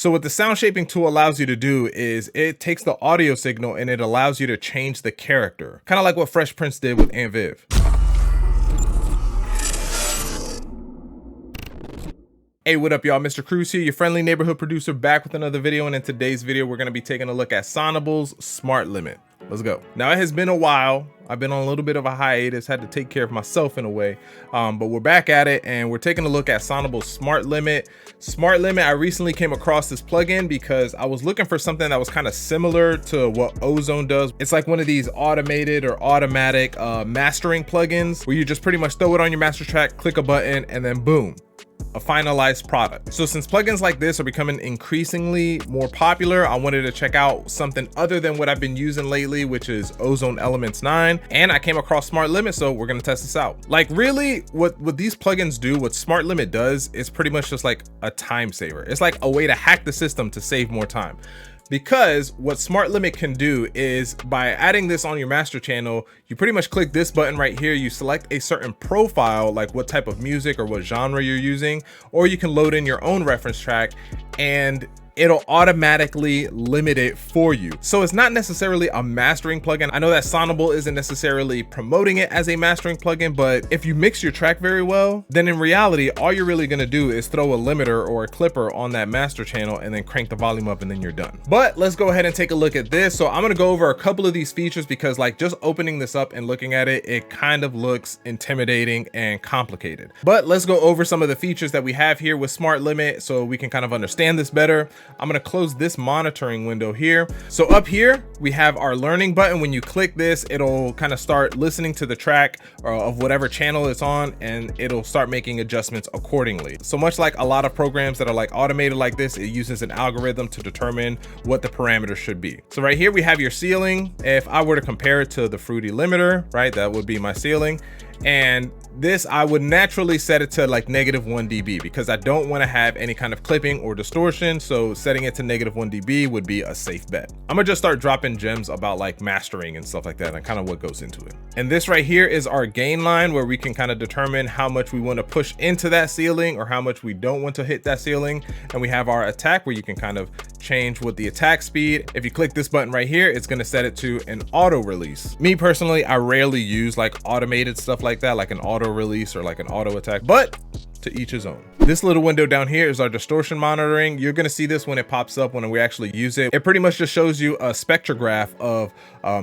So what the sound shaping tool allows you to do is it takes the audio signal and it allows you to change the character. Kind of like what Fresh Prince did with Aunt Viv. Hey, what up y'all? Mr. Cruz here, your friendly neighborhood producer, back with another video. And in today's video, we're gonna be taking a look at Sonible's Smart Limit. Let's go. Now it has been a while. I've been on a little bit of a hiatus, had to take care of myself in a way, but we're back at it and we're taking a look at Sonible's Smart Limit. Smart Limit, I recently came across this plugin because I was looking for something that was kind of similar to what Ozone does. It's like one of these automated or automatic mastering plugins where you just pretty much throw it on your master track, click a button, and then boom, a finalized product. So since plugins like this are becoming increasingly more popular, I wanted to check out something other than what I've been using lately, which is Ozone Elements 9, and I came across Smart Limit, so we're gonna test this out. Like really, what these plugins do, what Smart Limit does, is pretty much just like a time saver. It's like a way to hack the system to save more time. Because what Smart Limit can do is by adding this on your master channel, you pretty much click this button right here, you select a certain profile, like what type of music or what genre you're using, or you can load in your own reference track and it'll automatically limit it for you. So it's not necessarily a mastering plugin. I know that Sonible isn't necessarily promoting it as a mastering plugin, but if you mix your track very well, then in reality, all you're really gonna do is throw a limiter or a clipper on that master channel and then crank the volume up and then you're done. But let's go ahead and take a look at this. So I'm gonna go over a couple of these features because like just opening this up and looking at it, it kind of looks intimidating and complicated. But let's go over some of the features that we have here with Smart Limit so we can kind of understand this better. I'm going to close this monitoring window here. So up here, we have our learning button. When you click this, it'll kind of start listening to the track of whatever channel it's on, and it'll start making adjustments accordingly. So much like a lot of programs that are like automated like this, it uses an algorithm to determine what the parameters should be. So right here, we have your ceiling. If I were to compare it to the Fruity limiter, right, that would be my ceiling. And this, I would naturally set it to like -1 dB because I don't want to have any kind of clipping or distortion. So setting it to -1 dB would be a safe bet. I'm gonna just start dropping gems about like mastering and stuff like that and kind of what goes into it. And this right here is our gain line where we can kind of determine how much we want to push into that ceiling or how much we don't want to hit that ceiling. And we have our attack where you can kind of change with the attack speed. If you click this button right here, it's going to set it to an auto release. Me personally, I rarely use like automated stuff like that, like an auto release or like an auto attack, but to each his own. This little window down here is our distortion monitoring. You're going to see this when it pops up when we actually use it. It pretty much just shows you a spectrograph of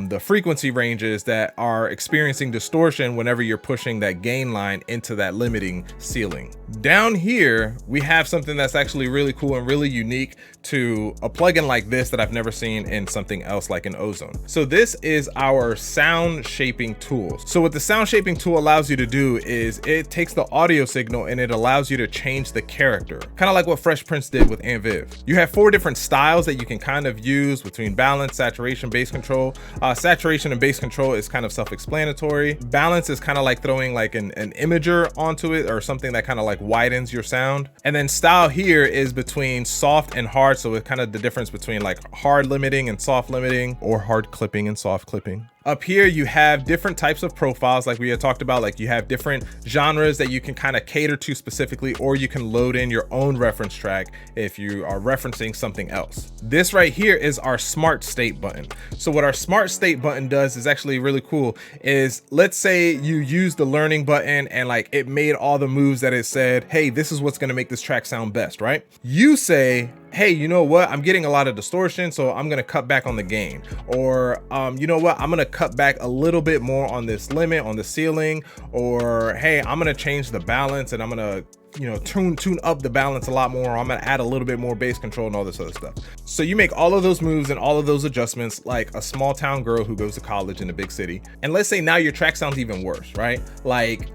the frequency ranges that are experiencing distortion whenever you're pushing that gain line into that limiting ceiling. Down here, we have something that's actually really cool and really unique to a plugin like this that I've never seen in something else like in Ozone. So this is our sound shaping tool. So what the sound shaping tool allows you to do is it takes the audio signal and it allows you to change the character, kind of like what Fresh Prince did with Aunt Viv. You have 4 different styles that you can kind of use between balance, saturation, bass control. Saturation and bass control is kind of self-explanatory. Balance is kind of like throwing like an imager onto it or something that kind of like widens your sound. And then style here is between soft and hard. So it's kind of the difference between like hard limiting and soft limiting, or hard clipping and soft clipping. Up here, you have different types of profiles like we had talked about, like you have different genres that you can kind of cater to specifically, or you can load in your own reference track if you are referencing something else. This right here is our smart state button. So what our smart state button does is actually really cool is, let's say you use the learning button and like it made all the moves that it said, hey, this is what's going to make this track sound best, right? You say, hey, you know what? I'm getting a lot of distortion, so I'm gonna cut back on the gain. Or, you know what? I'm gonna cut back a little bit more on this limit, on the ceiling. Or, hey, I'm gonna change the balance and I'm gonna, you know, tune up the balance a lot more. I'm gonna add a little bit more bass control and all this other stuff. So you make all of those moves and all of those adjustments like a small town girl who goes to college in a big city. And let's say now your track sounds even worse, right? Like,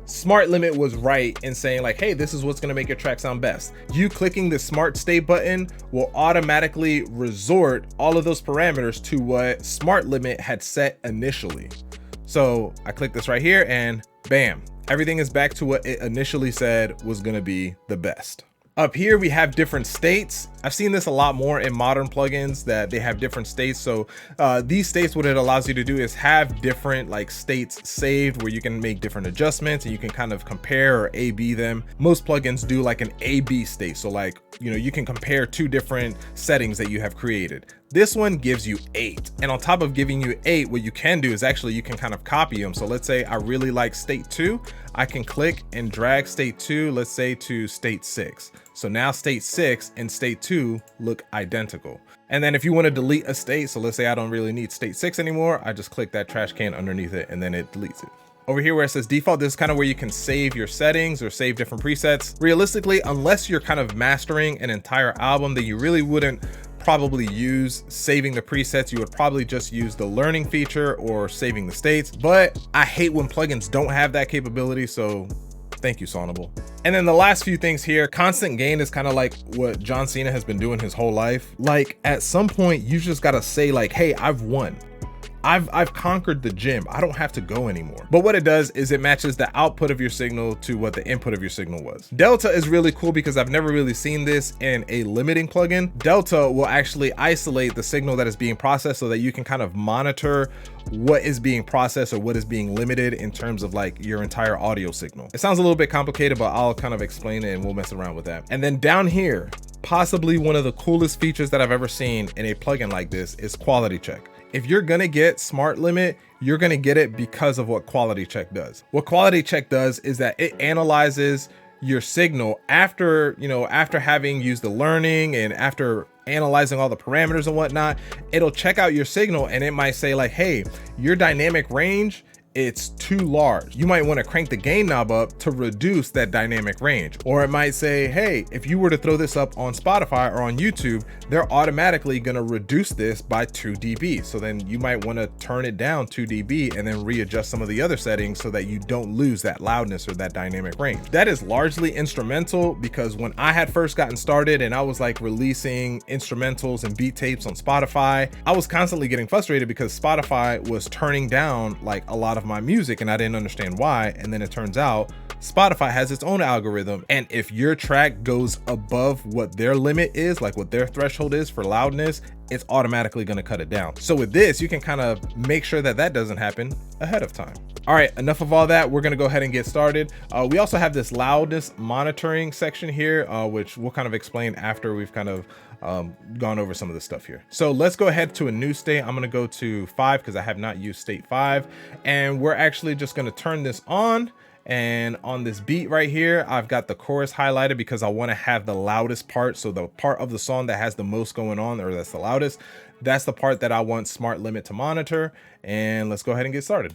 Smart Limit was right in saying like, hey, this is what's going to make your track sound best. You clicking the smart state button will automatically resort all of those parameters to what Smart Limit had set initially. So I click this right here and bam, everything is back to what it initially said was going to be the best. Up here, we have different states. I've seen this a lot more in modern plugins that they have different states. So these states, what it allows you to do is have different like states saved where you can make different adjustments and you can kind of compare or A/B them. Most plugins do like an A/B state. So like, you know, you can compare two different settings that you have created. This one gives you 8. And on top of giving you 8, what you can do is actually you can kind of copy them. So let's say I really like state 2. I can click and drag state 2, let's say to state 6. So now state 6 and state 2 look identical. And then if you want to delete a state, so let's say I don't really need state 6 anymore, I just click that trash can underneath it and then it deletes it. Over here where it says default, this is kind of where you can save your settings or save different presets. Realistically, unless you're kind of mastering an entire album, then you really wouldn't probably use saving the presets. You would probably just use the learning feature or saving the states. But I hate when plugins don't have that capability, so thank you, Sonible. And then the last few things here, constant gain is kind of like what John Cena has been doing his whole life. Like at some point, you just gotta say like, hey, I've won. I've conquered the gym. I don't have to go anymore. But what it does is it matches the output of your signal to what the input of your signal was. Delta is really cool because I've never really seen this in a limiting plugin. Delta will actually isolate the signal that is being processed so that you can kind of monitor what is being processed or what is being limited in terms of like your entire audio signal. It sounds a little bit complicated, but I'll kind of explain it and we'll mess around with that. And then down here, possibly one of the coolest features that I've ever seen in a plugin like this is quality check. If you're gonna get smart limit, you're gonna get it because of what quality check does. What quality check does is that it analyzes your signal after, you know, after having used the learning and after analyzing all the parameters and whatnot, it'll check out your signal and it might say like, hey, your dynamic range, it's too large. You might want to crank the gain knob up to reduce that dynamic range. Or it might say, hey, if you were to throw this up on Spotify or on YouTube, they're automatically going to reduce this by 2 dB. So then you might want to turn it down 2 dB and then readjust some of the other settings so that you don't lose that loudness or that dynamic range. That is largely instrumental because when I had first gotten started and I was like releasing instrumentals and beat tapes on Spotify, I was constantly getting frustrated because Spotify was turning down like a lot of my music and I didn't understand why. And then it turns out Spotify has its own algorithm, and if your track goes above what their limit is, like what their threshold is for loudness, it's automatically going to cut it down. So with this, you can kind of make sure that that doesn't happen ahead of time. All right, enough of all that. We're going to go ahead and get started. We also have this loudness monitoring section here, which we'll kind of explain after we've kind of gone over some of the stuff here. So let's go ahead to a new state. I'm going to go to 5 because I have not used state 5, and we're actually just going to turn this on. And on this beat right here, I've got the chorus highlighted because I want to have the loudest part. So the part of the song that has the most going on, or that's the loudest, that's the part that I want smart limit to monitor. And let's go ahead and get started.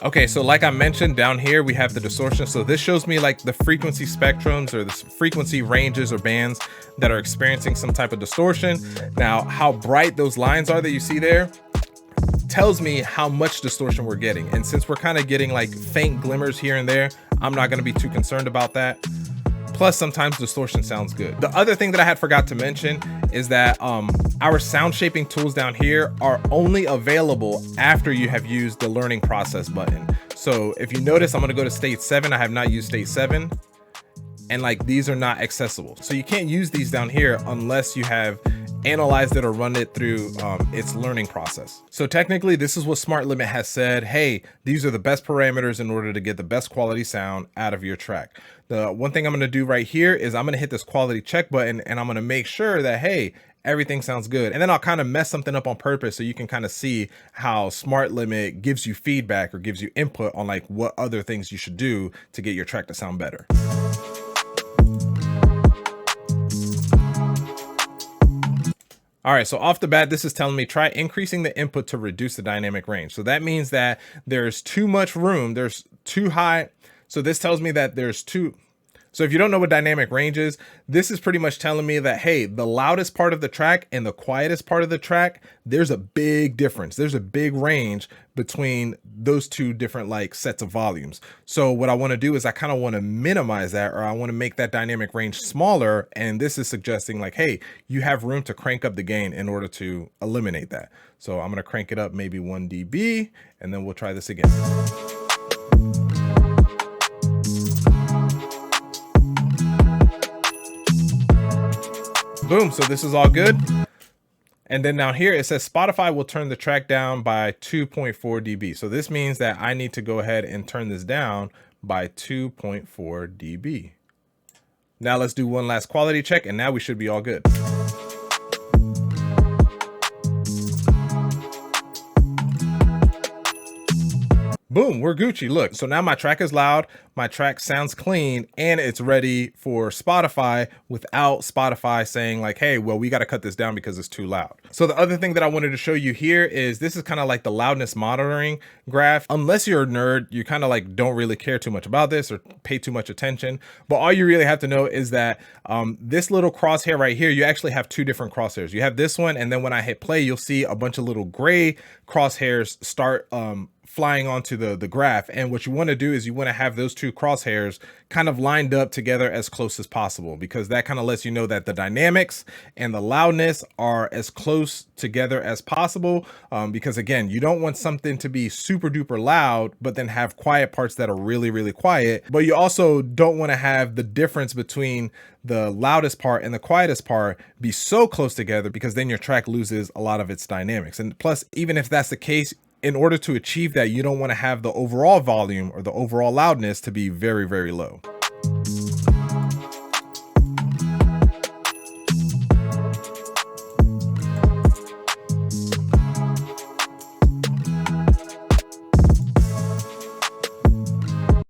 Okay, so like I mentioned, down here we have the distortion. So this shows me like the frequency spectrums or the frequency ranges or bands that are experiencing some type of distortion. Now, how bright those lines are that you see there tells me how much distortion we're getting. And since we're kind of getting like faint glimmers here and there, I'm not going to be too concerned about that. Plus, sometimes distortion sounds good. The other thing that I had forgot to mention is that our sound shaping tools down here are only available after you have used the learning process button. So if you notice, I'm gonna go to state 7. I have not used state 7. And like these are not accessible. So you can't use these down here unless you have analyzed it or run it through its learning process. So technically this is what Smart Limit has said, hey, these are the best parameters in order to get the best quality sound out of your track. The one thing I'm gonna do right here is I'm gonna hit this quality check button and I'm gonna make sure that, hey, everything sounds good. And then I'll kind of mess something up on purpose so you can kind of see how Smart Limit gives you feedback or gives you input on like what other things you should do to get your track to sound better. All right, so off the bat, this is telling me try increasing the input to reduce the dynamic range. So that means that there's too much room, there's too high. So this tells me that there's too So if you don't know what dynamic range is, this is pretty much telling me that, hey, the loudest part of the track and the quietest part of the track, there's a big difference. There's a big range between those two different like sets of volumes. So what I want to do is I kind of want to minimize that, or I want to make that dynamic range smaller. And this is suggesting like, hey, you have room to crank up the gain in order to eliminate that. So I'm going to crank it up maybe 1 dB, and then we'll try this again. Boom, so this is all good. And then down here, it says Spotify will turn the track down by 2.4 dB. So this means that I need to go ahead and turn this down by 2.4 dB. Now let's do one last quality check, and now we should be all good. Boom, we're Gucci. Look, so now my track is loud, my track sounds clean, and it's ready for Spotify without Spotify saying like, hey, well, we got to cut this down because it's too loud. So the other thing that I wanted to show you here is this is kind of like the loudness monitoring graph. Unless you're a nerd, you kind of like don't really care too much about this or pay too much attention. But all you really have to know is that this little crosshair right here, you actually have two different crosshairs. You have this one, and then when I hit play, you'll see a bunch of little gray crosshairs start flying onto the graph. And what you want to do is you want to have those two crosshairs kind of lined up together as close as possible, because that kind of lets you know that the dynamics and the loudness are as close together as possible. Because again, you don't want something to be super duper loud, but then have quiet parts that are really, really quiet. But you also don't want to have the difference between the loudest part and the quietest part be so close together, because then your track loses a lot of its dynamics. And plus, even if that's the case, in order to achieve that, you don't want to have the overall volume or the overall loudness to be very, very low.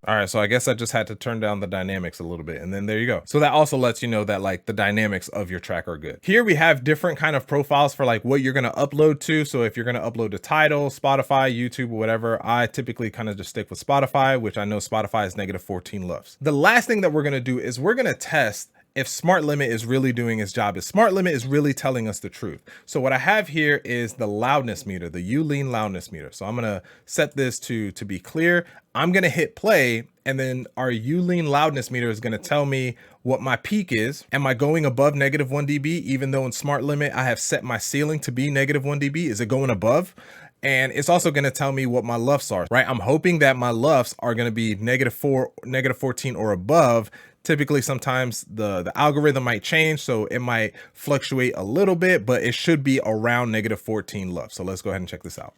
All right, so I guess I just had to turn down the dynamics a little bit, and then there you go. So that also lets you know that like the dynamics of your track are good. Here we have different kind of profiles for like what you're gonna upload to. So if you're gonna upload to Tidal, Spotify, YouTube, or whatever, I typically kind of just stick with Spotify, which I know Spotify is -14 LUFS. The last thing that we're gonna do is we're gonna test if Smart Limit is really doing its job, if Smart Limit is really telling us the truth. So what I have here is the loudness meter, the U-Lean loudness meter. So I'm gonna set this to be clear. I'm gonna hit play, and then our U-Lean loudness meter is gonna tell me what my peak is. Am I going above -1 dB, even though in Smart Limit I have set my ceiling to be -1 dB? Is it going above? And it's also going to tell me what my LUFS are, right? I'm hoping that my LUFS are going to be -4, -14 or above. Typically, sometimes the algorithm might change, so it might fluctuate a little bit, but it should be around -14 LUFS. So let's go ahead and check this out.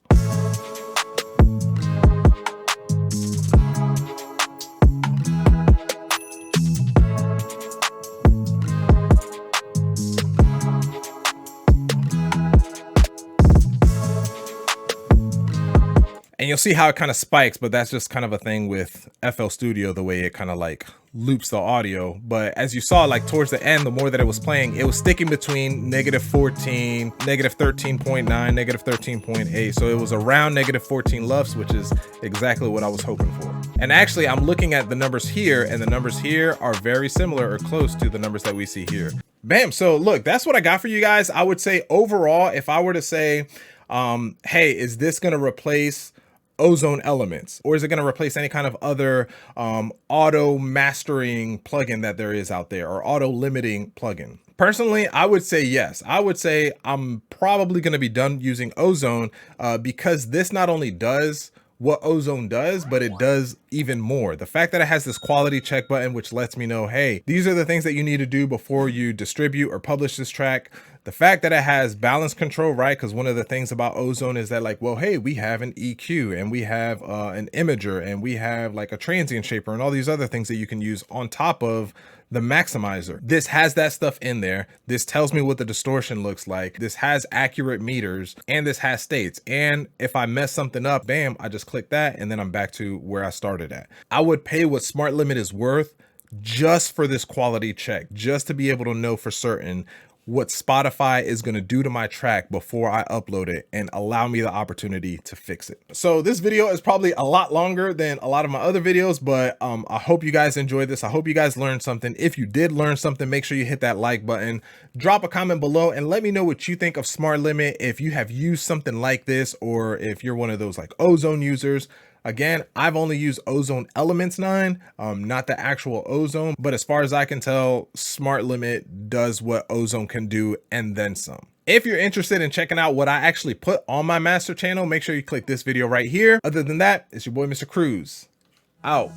And you'll see how it kind of spikes, but that's just kind of a thing with FL Studio, the way it kind of like loops the audio. But as you saw, like towards the end, the more that it was playing, it was sticking between -14, -13.9, -13.8. So it was around -14 LUFS, which is exactly what I was hoping for. And actually, I'm looking at the numbers here, and the numbers here are very similar or close to the numbers that we see here. Bam. So look, that's what I got for you guys. I would say overall, if I were to say, hey, is this going to replace Ozone Elements, or is it going to replace any kind of other auto mastering plugin that there is out there, or auto limiting plugin? Personally, I would say yes. I would say I'm probably going to be done using Ozone because this not only does what Ozone does, but it does even more. The fact that it has this quality check button, which lets me know, hey, these are the things that you need to do before you distribute or publish this track. The fact that it has balance control, right? Because one of the things about Ozone is that like, well, hey, we have an EQ and we have an imager and we have like a transient shaper and all these other things that you can use on top of the maximizer. This has that stuff in there. This tells me what the distortion looks like. This has accurate meters, and this has states. And if I mess something up, bam, I just click that and then I'm back to where I started at. I would pay what Smart Limit is worth just for this quality check, just to be able to know for certain what Spotify is going to do to my track before I upload it and allow me the opportunity to fix it. So this video is probably a lot longer than a lot of my other videos, but I hope you guys enjoyed this. I hope you guys learned something. If you did learn something, make sure you hit that like button, drop a comment below, and let me know what you think of Smart Limit, if you have used something like this, or if you're one of those like Ozone users. Again, I've only used Ozone Elements 9, not the actual Ozone, but as far as I can tell, Smart Limit does what Ozone can do and then some. If you're interested in checking out what I actually put on my master channel, make sure you click this video right here. Other than that, it's your boy, Mr. Cruz, out.